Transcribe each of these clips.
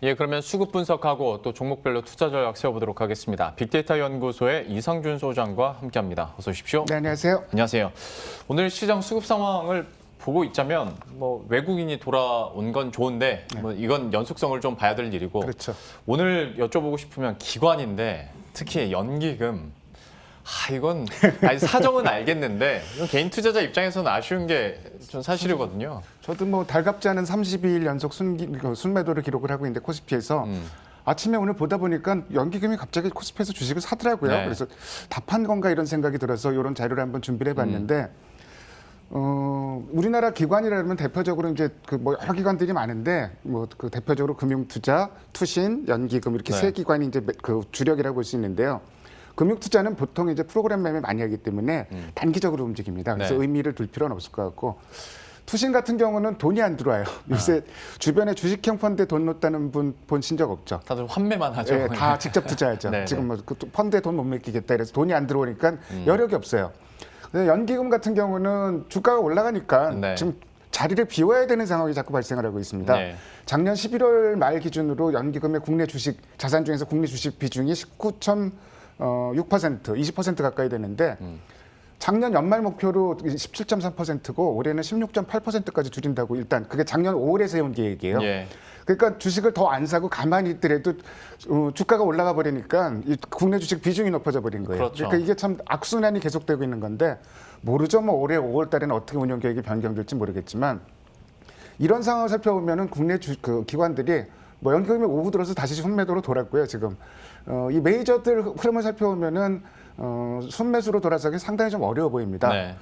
예, 그러면 수급 분석하고 또 종목별로 투자 전략 세워보도록 하겠습니다. 빅데이터 연구소의 이상준 소장과 함께합니다. 어서 오십시오. 네, 안녕하세요. 안녕하세요. 오늘 시장 수급 상황을 보고 있자면 뭐 외국인이 돌아온 건 좋은데 뭐 이건 연속성을 좀 봐야 될 일이고 그렇죠. 오늘 여쭤보고 싶으면 기관인데 특히 연기금 이건 아니, 사정은 알겠는데 이건 개인 투자자 입장에서는 아쉬운 게 전 사실이거든요. 저도 뭐 달갑지 않은 32일 연속 순매도를 기록을 하고 있는데 코스피에서 아침에 오늘 보다 보니까 연기금이 갑자기 코스피에서 주식을 사더라고요. 네. 그래서 답한 건가 이런 생각이 들어서 이런 자료를 한번 준비를 해봤는데 우리나라 기관이라면 대표적으로 이제 그 뭐 여러 기관들이 많은데 뭐 그 대표적으로 금융투자, 투신, 연기금 이렇게 네. 세 기관이 이제 그 주력이라고 볼 수 있는데요. 금융투자는 보통 이제 프로그램 매매 많이 하기 때문에 단기적으로 움직입니다. 그래서 네. 의미를 둘 필요는 없을 것 같고 투신 같은 경우는 돈이 안 들어와요. 요새 주변에 주식형 펀드에 돈 넣었다는 분 보신 적 없죠? 다들 환매만 하죠. 예, 다 직접 투자하죠. 네, 지금 뭐 그 펀드에 돈 못 맡기겠다 이래서 돈이 안 들어오니까 여력이 없어요. 근데 연기금 같은 경우는 주가가 올라가니까 네. 지금 자리를 비워야 되는 상황이 자꾸 발생을 하고 있습니다. 네. 작년 11월 말 기준으로 연기금의 국내 주식 자산 중에서 국내 주식 비중이 19.6%, 20% 가까이 되는데 작년 연말 목표로 17.3%고 올해는 16.8%까지 줄인다고 일단 그게 작년 5월에 세운 계획이에요. 예. 그러니까 주식을 더 안 사고 가만히 있더라도 주가가 올라가 버리니까 이 국내 주식 비중이 높아져 버린 거예요. 그렇죠. 그러니까 이게 참 악순환이 계속되고 있는 건데 모르죠. 뭐 올해 5월 달에는 어떻게 운영 계획이 변경될지 모르겠지만 이런 상황을 살펴보면은 국내 그 기관들이 뭐 연기금이 오후 들어서 다시 순매도로 돌았고요. 지금 이 메이저들 흐름을 살펴보면은 순매수로 돌아서기 상당히 좀 어려워 보입니다. 네.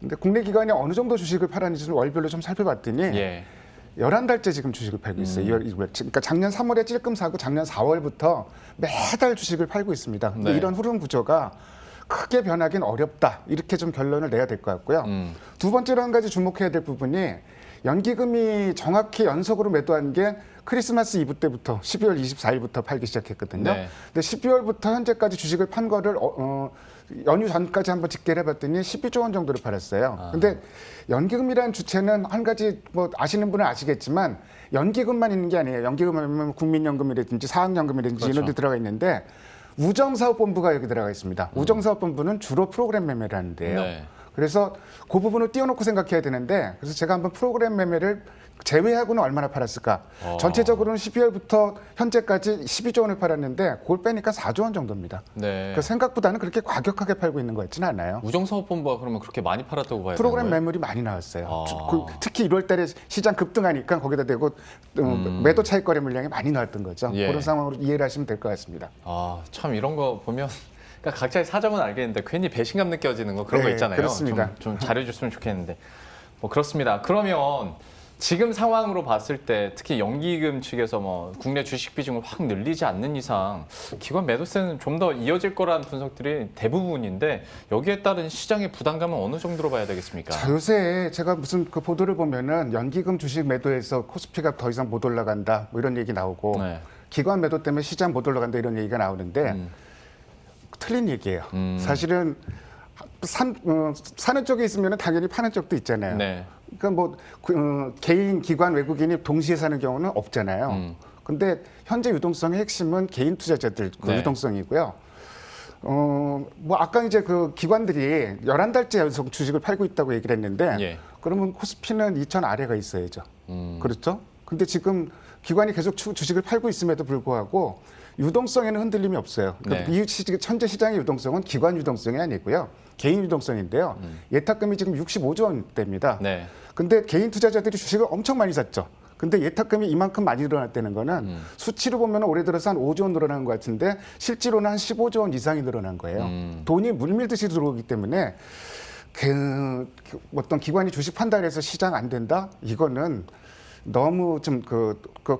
근데 국내 기관이 어느 정도 주식을 팔았는지 좀 월별로 좀 살펴봤더니 예. 11달째 지금 주식을 팔고 있어요. 2월, 2월. 그러니까 작년 3월에 찔끔 사고 작년 4월부터 매달 주식을 팔고 있습니다. 근데 네. 이런 흐름 구조가 크게 변하긴 어렵다. 이렇게 좀 결론을 내야 될 것 같고요. 두 번째로 한 가지 주목해야 될 부분이 연기금이 정확히 연속으로 매도한 게 크리스마스 이브 때부터 12월 24일부터 팔기 시작했거든요. 네. 근데 12월부터 현재까지 주식을 판 거를 연휴 전까지 한번 집계를 해봤더니 12조 원 정도를 팔았어요. 근데 연기금이라는 주체는 한 가지 뭐 아시는 분은 아시겠지만 연기금만 있는 게 아니에요. 연기금은 국민연금이라든지 사학연금이라든지 그렇죠. 이런 데 들어가 있는데 우정사업본부가 여기 들어가 있습니다. 우정사업본부는 주로 프로그램 매매를 하는데요. 네. 그래서 그 부분을 띄워놓고 생각해야 되는데 그래서 제가 한번 프로그램 매매를 제외하고는 얼마나 팔았을까? 전체적으로는 12월부터 현재까지 12조 원을 팔았는데 그걸 빼니까 4조 원 정도입니다. 네. 그 생각보다는 그렇게 과격하게 팔고 있는 것 같지는 않아요. 우정사업본부가 그러면 그렇게 많이 팔았다고 봐야 프로그램 되는 거예요? 매물이 많이 나왔어요. 아. 특히 1월 달에 시장 급등하니까 거기다 대고 매도 차익 거래 물량이 많이 나왔던 거죠. 예. 그런 상황으로 이해를 하시면 될 것 같습니다. 참 이런 거 보면 그러니까 각자의 사정은 알겠는데 괜히 배신감 느껴지는 거 그런 거 네, 있잖아요. 그렇습니다. 좀 잘해줬으면 좋겠는데 뭐 그렇습니다. 그러면 지금 상황으로 봤을 때 특히 연기금 측에서 뭐 국내 주식 비중을 확 늘리지 않는 이상 기관 매도세는 좀 더 이어질 거라는 분석들이 대부분인데 여기에 따른 시장의 부담감은 어느 정도로 봐야 되겠습니까? 자, 요새 제가 무슨 그 보도를 보면은 연기금 주식 매도에서 코스피가 더 이상 못 올라간다 뭐 이런 얘기 나오고 네. 기관 매도 때문에 시장 못 올라간다 이런 얘기가 나오는데 틀린 얘기예요. 사실은 사는 쪽에 있으면 당연히 파는 쪽도 있잖아요. 네. 그러니까 뭐 개인, 기관, 외국인이 동시에 사는 경우는 없잖아요. 근데 현재 유동성의 핵심은 개인 투자자들 그 네. 유동성이고요. 뭐 아까 이제 그 기관들이 11달째 연속 주식을 팔고 있다고 얘기를 했는데 예. 그러면 코스피는 2천 아래가 있어야죠. 그렇죠? 근데 지금 기관이 계속 주식을 팔고 있음에도 불구하고 유동성에는 흔들림이 없어요. 그러니까 네. 현재 시장의 유동성은 기관 유동성이 아니고요. 개인 유동성인데요. 예탁금이 지금 65조 원대입니다. 네. 근데 개인 투자자들이 주식을 엄청 많이 샀죠. 근데 예탁금이 이만큼 많이 늘어났다는 거는 수치로 보면 올해 들어서 한 5조 원 늘어난 것 같은데 실제로는 한 15조 원 이상이 늘어난 거예요. 돈이 물밀듯이 들어오기 때문에 어떤 기관이 주식 판단해서 시장 안 된다? 이거는 너무 좀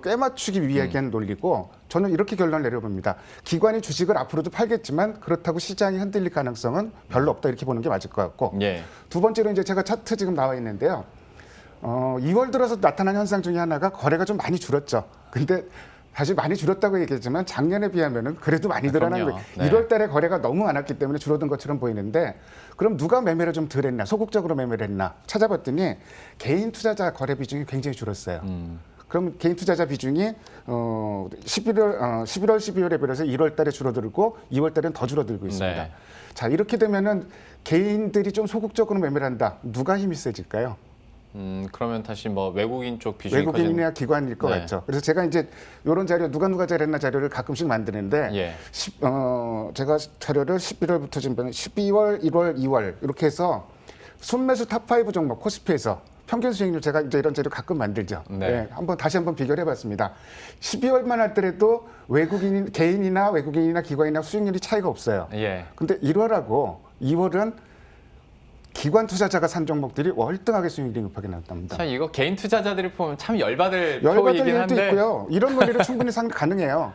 꿰맞추기 위한 논리고 저는 이렇게 결론을 내려봅니다. 기관이 주식을 앞으로도 팔겠지만 그렇다고 시장이 흔들릴 가능성은 별로 없다 이렇게 보는 게 맞을 것 같고 예. 두 번째로 이제 제가 차트 지금 나와 있는데요. 2월 들어서 나타난 현상 중에 하나가 거래가 좀 많이 줄었죠. 근데 사실 많이 줄었다고 얘기했지만 작년에 비하면은 그래도 많이 늘어난 그럼요. 거예요. 네. 1월 달에 거래가 너무 많았기 때문에 줄어든 것처럼 보이는데 그럼 누가 매매를 좀 덜 했나, 소극적으로 매매를 했나 찾아봤더니 개인 투자자 거래 비중이 굉장히 줄었어요. 그럼 개인 투자자 비중이 11월, 12월에 비해서 1월 달에 줄어들고 2월 달에는 더 줄어들고 있습니다. 네. 자, 이렇게 되면은 개인들이 좀 소극적으로 매매를 한다. 누가 힘이 세질까요? 그러면 다시 뭐 외국인 쪽 비중이 외국인이나 기관일 것 네. 같죠. 그래서 제가 이제 이런 자료 누가 잘했나 자료를 가끔씩 만드는데 예. 제가 자료를 11월부터 지금 12월, 1월, 2월 이렇게 해서 순매수 탑5 종목 코스피에서 평균 수익률 제가 이제 이런 자료 가끔 만들죠. 네. 다시 한번 비교를 해봤습니다. 12월만 하더라도 개인이나 외국인이나 기관이나 수익률이 차이가 없어요. 예. 근데 1월하고 2월은 기관 투자자가 산 종목들이 월등하게 수익률이 높게 나왔답니다. 참 이거 개인 투자자들이 보면 참 열받을 열받을 표이긴 일도 한데 있고요. 이런 논리를 충분히 가능해요.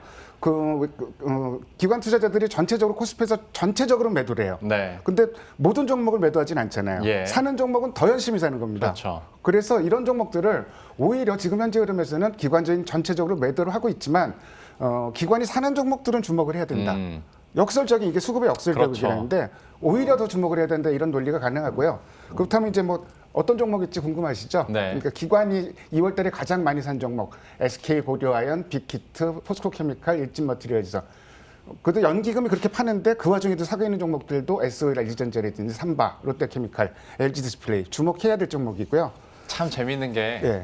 기관 투자자들이 전체적으로 코스피에서 전체적으로 매도를 해요. 네. 근데 모든 종목을 매도하진 않잖아요. 예. 사는 종목은 더 열심히 사는 겁니다. 그렇죠. 그래서 이런 종목들을 오히려 지금 현재 흐름에서는 기관적인 전체적으로 매도를 하고 있지만 기관이 사는 종목들은 주목을 해야 된다. 역설적인 이게 수급의 역설적이라는데 그렇죠. 오히려 더 주목을 해야 된다 이런 논리가 가능하고요. 그렇다면 이제 뭐 어떤 종목일지 궁금하시죠? 네. 그러니까 기관이 2월달에 가장 많이 산 종목 SK 고려아연, 빅히트, 포스코케미칼, 일진머티리얼즈. 그래도 연기금이 그렇게 파는데 그 와중에도 사고 있는 종목들도 SOL, LG전자라든지 삼바, 롯데케미칼, LG디스플레이 주목해야 될 종목이고요. 참 재밌는 게 예.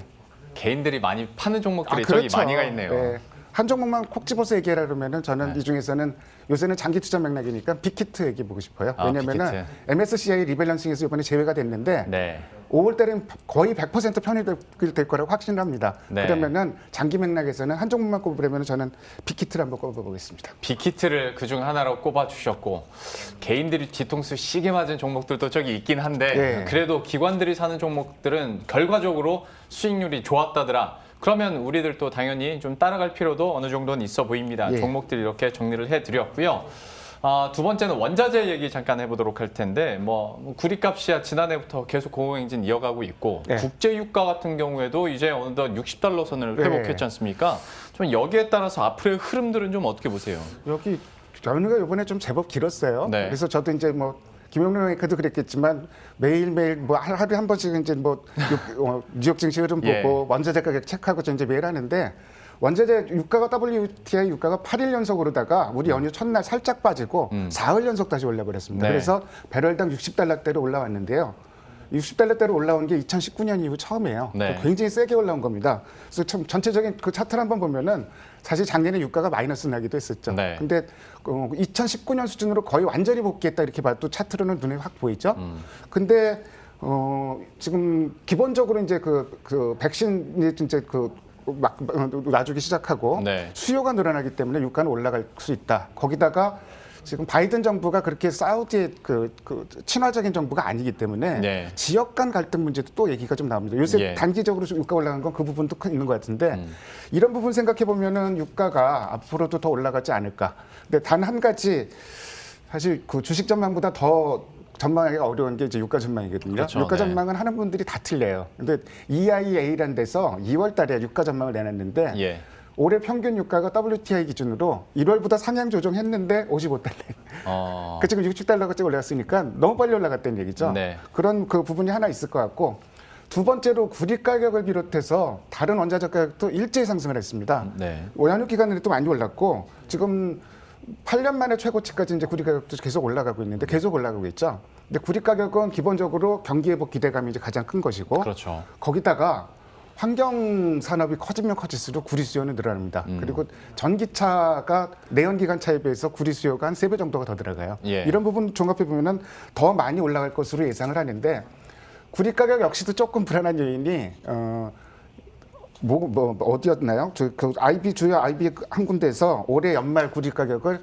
개인들이 많이 파는 종목들이 저기 많이가 있네요. 예. 한 종목만 콕 집어서 얘기하라 그러면은 저는 네. 이 중에서는 요새는 장기 투자 맥락이니까 빅히트 얘기해 보고 싶어요. 왜냐면은 빅히트. MSCI 리밸런싱에서 이번에 제외가 됐는데 네. 5월 달엔 거의 100% 편입될 거라고 확신을 합니다. 네. 그러면은 장기 맥락에서는 한 종목만 꼽으려면 저는 빅히트를 한번 꼽아보겠습니다. 빅히트를 그중 하나로 꼽아 주셨고 개인들이 뒤통수 시게 맞은 종목들도 저기 있긴 한데 예. 그래도 기관들이 사는 종목들은 결과적으로 수익률이 좋았다더라. 그러면 우리들도 당연히 좀 따라갈 필요도 어느 정도는 있어 보입니다. 예. 종목들 이렇게 정리를 해드렸고요. 두 번째는 원자재 얘기 잠깐 해보도록 할 텐데 뭐 구리값이야 지난해부터 계속 고공행진 이어가고 있고 네. 국제유가 같은 경우에도 이제 어느덧 60달러 선을 네. 회복했지 않습니까? 좀 여기에 따라서 앞으로의 흐름들은 좀 어떻게 보세요? 여기 연휴가 이번에 좀 제법 길었어요. 네. 그래서 저도 이제 뭐 김용룡 앵커도 그랬겠지만 매일매일 뭐 하루에 한 번씩 이제 뭐 뉴욕 증시 흐름 보고 예. 원자재 가격 체크하고 저 이제 매일 하는데 원자재 유가가 WTI 유가가 8일 연속 오르다가 우리 연휴 첫날 살짝 빠지고 사흘 연속 다시 올라버렸습니다. 네. 그래서 배럴당 60달러대로 올라왔는데요. 60달러대로 올라온 게 2019년 이후 처음이에요. 네. 굉장히 세게 올라온 겁니다. 그래서 참 전체적인 그 차트를 한번 보면은 사실 작년에 유가가 마이너스 나기도 했었죠. 네. 근데 2019년 수준으로 거의 완전히 복귀했다 이렇게 봐도 차트로는 눈에 확 보이죠. 근데 지금 기본적으로 이제 그 백신이 이제 막 놔주기 시작하고 네. 수요가 늘어나기 때문에 유가는 올라갈 수 있다. 거기다가 지금 바이든 정부가 그렇게 사우디의 그 친화적인 정부가 아니기 때문에 네. 지역 간 갈등 문제도 또 얘기가 좀 나옵니다. 요새 예. 단기적으로 좀 유가 올라간 건 그 부분도 있는 것 같은데 이런 부분 생각해 보면은 유가가 앞으로도 더 올라가지 않을까. 근데 단 한 가지 사실 그 주식 전망보다 더 전망하기가 어려운 게 이제 유가 전망이거든요. 그렇죠. 유가 네. 전망은 하는 분들이 다 틀려요. 근데 EIA라는 데서 2월 달에 유가 전망을 내놨는데 예. 올해 평균 유가가 WTI 기준으로 1월보다 상향 조정했는데 55달러. 그 지금 60달러까지 올라갔으니까 너무 빨리 올라갔다는 얘기죠. 네. 그런 그 부분이 하나 있을 것 같고 두 번째로 구리 가격을 비롯해서 다른 원자재 가격도 일제히 상승을 했습니다. 네. 연휴 기간에도 또 많이 올랐고 지금 8년 만에 최고치까지 이제 구리 가격도 계속 올라가고 있는데 계속 올라가고 있죠. 근데 구리 가격은 기본적으로 경기 회복 기대감이 이제 가장 큰 것이고 그렇죠. 거기다가 환경 산업이 커지면 커질수록 구리 수요는 늘어납니다. 그리고 전기차가 내연기관차에 비해서 구리 수요가 한 3배 정도가 더 들어가요. 예. 이런 부분 종합해 보면은 더 많이 올라갈 것으로 예상을 하는데 구리 가격 역시도 조금 불안한 요인이 어디였나요? 그 IB 주요 IB 한 군데에서 올해 연말 구리 가격을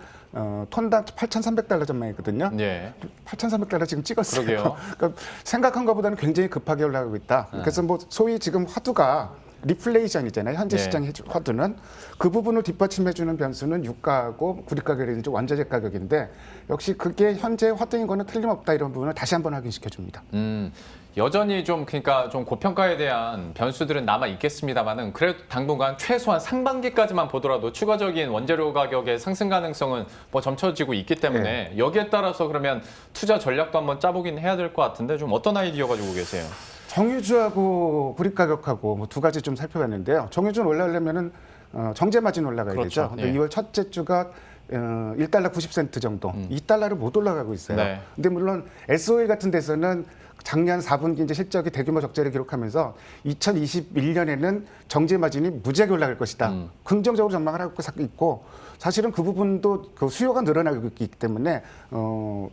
톤당 8,300달러 전망했거든요. 예. 8,300달러 지금 찍었어요. 그러게요. 그러니까 생각한 것보다는 굉장히 급하게 올라가고 있다. 그래서 뭐 소위 지금 화두가 리플레이션이잖아요. 현재 네. 시장의 화두는 그 부분을 뒷받침해주는 변수는 유가하고 구리 가격이라든지 원자재 가격인데 역시 그게 현재 화두인 거는 틀림없다 이런 부분을 다시 한번 확인시켜줍니다. 여전히 좀 그러니까 좀 고평가에 대한 변수들은 남아 있겠습니다만은 그래도 당분간 최소한 상반기까지만 보더라도 추가적인 원재료 가격의 상승 가능성은 뭐 점쳐지고 있기 때문에 여기에 따라서 그러면 투자 전략도 한번 짜보긴 해야 될 것 같은데 좀 어떤 아이디어 가지고 계세요? 정유주하고 구리 가격하고 뭐 두 가지 좀 살펴봤는데요. 정유주는 올라가려면은 정제 마진 올라가야 그렇죠. 되죠. 근데 예. 2월 첫째 주가 1달러 90센트 정도, 2달러를 못 올라가고 있어요. 네. 근데 물론 SOE 같은 데서는 작년 4분기 이제 실적이 대규모 적자를 기록하면서 2021년에는 정제 마진이 무지하게 올라갈 것이다. 긍정적으로 전망을 하고 있고 사실은 그 부분도 그 수요가 늘어나고 있기 때문에 뭐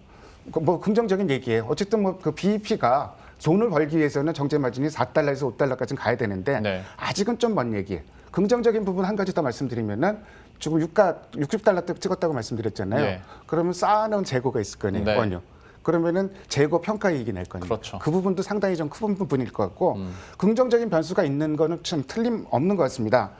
긍정적인 얘기예요. 어쨌든 뭐 그 BEP가 돈을 벌기 위해서는 정제 마진이 4달러에서 5달러까지는 가야 되는데 네. 아직은 좀 먼 얘기예요. 긍정적인 부분 한 가지 더 말씀드리면은 지금 유가 60달러 때 찍었다고 말씀드렸잖아요. 네. 그러면 쌓아놓은 재고가 있을 거네요. 네. 그러면은 재고 평가 이익이 낼 거니까 그렇죠. 그 부분도 상당히 좀 큰 부분일 것 같고 긍정적인 변수가 있는 거는 참 틀림없는 것 같습니다.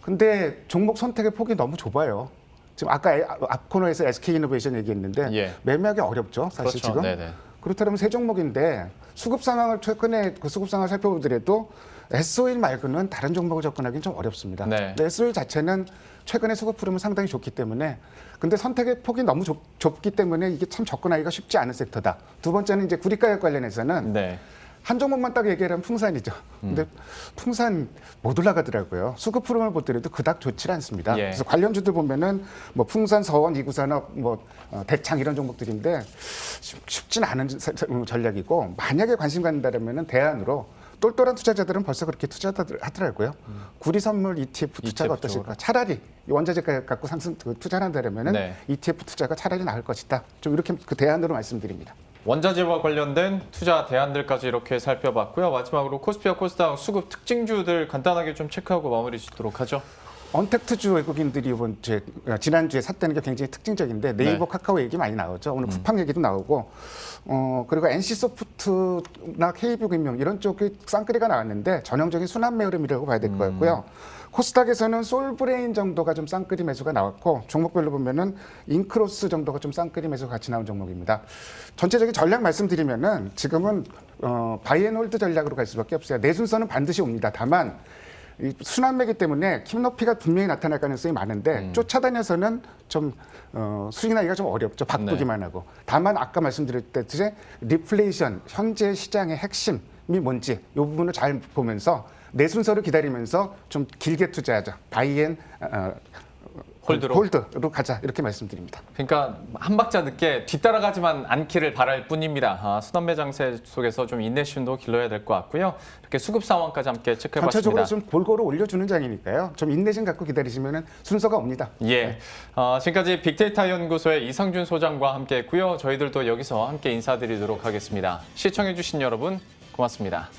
근데 종목 선택의 폭이 너무 좁아요. 지금 아까 앞 코너에서 SK이노베이션 얘기했는데 예. 매매하기 어렵죠. 사실 그렇죠. 지금. 네네. 그렇다면 세 종목인데 수급 상황을 최근에 그 수급 상황을 살펴보더라도 SO일 말고는 다른 종목을 접근하기는 좀 어렵습니다. 네. 근데 SO일 자체는 최근에 수급 흐름은 상당히 좋기 때문에 근데 선택의 폭이 너무 좁기 때문에 이게 참 접근하기가 쉽지 않은 섹터다. 두 번째는 이제 구리가격 관련해서는 네. 한 종목만 딱 얘기하면 풍산이죠. 근데 풍산 못 올라가더라고요. 수급 흐름을 보더라도 그닥 좋지 않습니다. 예. 그래서 관련주들 보면은 뭐 풍산, 서원, 이구산업, 뭐 대창 이런 종목들인데 쉽진 않은 전략이고 만약에 관심 갖는다면은 대안으로 똘똘한 투자자들은 벌써 그렇게 투자하더라고요. 구리 선물 ETF 투자가 ETF 어떠실까? 차라리 원자재 가격 갖고 상승 투자를 한다면은 네. ETF 투자가 차라리 나을 것이다. 좀 이렇게 그 대안으로 말씀드립니다. 원자재와 관련된 투자 대안들까지 이렇게 살펴봤고요. 마지막으로 코스피와 코스닥 수급 특징주들 간단하게 좀 체크하고 마무리 짓도록 하죠. 언택트주 외국인들이 이번 주에 지난주에 샀다는 게 굉장히 특징적인데 네이버 네. 카카오 얘기 많이 나오죠. 오늘 쿠팡 얘기도 나오고 그리고 NC소프트나 KB금융 이런 쪽이 쌍끌이가 나왔는데 전형적인 순환매 흐름이라고 봐야 될 것 같고요. 코스닥에서는 솔브레인 정도가 좀 쌍끌이 매수가 나왔고 종목별로 보면은 인크로스 정도가 좀 쌍끌이 매수가 같이 나온 종목입니다. 전체적인 전략 말씀드리면은 지금은 바이앤홀드 전략으로 갈 수밖에 없어요. 내 순서는 반드시 옵니다. 다만 이 순환매기 때문에 킴 높이가 분명히 나타날 가능성이 많은데 쫓아다녀서는 좀 수익나기가 좀 어렵죠. 바꾸기만 하고. 다만 아까 말씀드렸듯이 리플레이션, 현재 시장의 핵심이 뭔지 이 부분을 잘 보면서 내 순서를 기다리면서 좀 길게 투자하자. 바이앤 홀드로 가자 이렇게 말씀드립니다. 그러니까 한 박자 늦게 뒤따라가지만 않기를 바랄 뿐입니다. 순환매 장세 속에서 좀 인내심도 길러야 될 것 같고요. 이렇게 수급 상황까지 함께 체크해봤습니다. 전체적으로 좀 골고루 올려주는 장이니까요. 좀 인내심 갖고 기다리시면 순서가 옵니다. 예, 지금까지 빅데이터 연구소의 이상준 소장과 함께했고요. 저희들도 여기서 함께 인사드리도록 하겠습니다. 시청해주신 여러분 고맙습니다.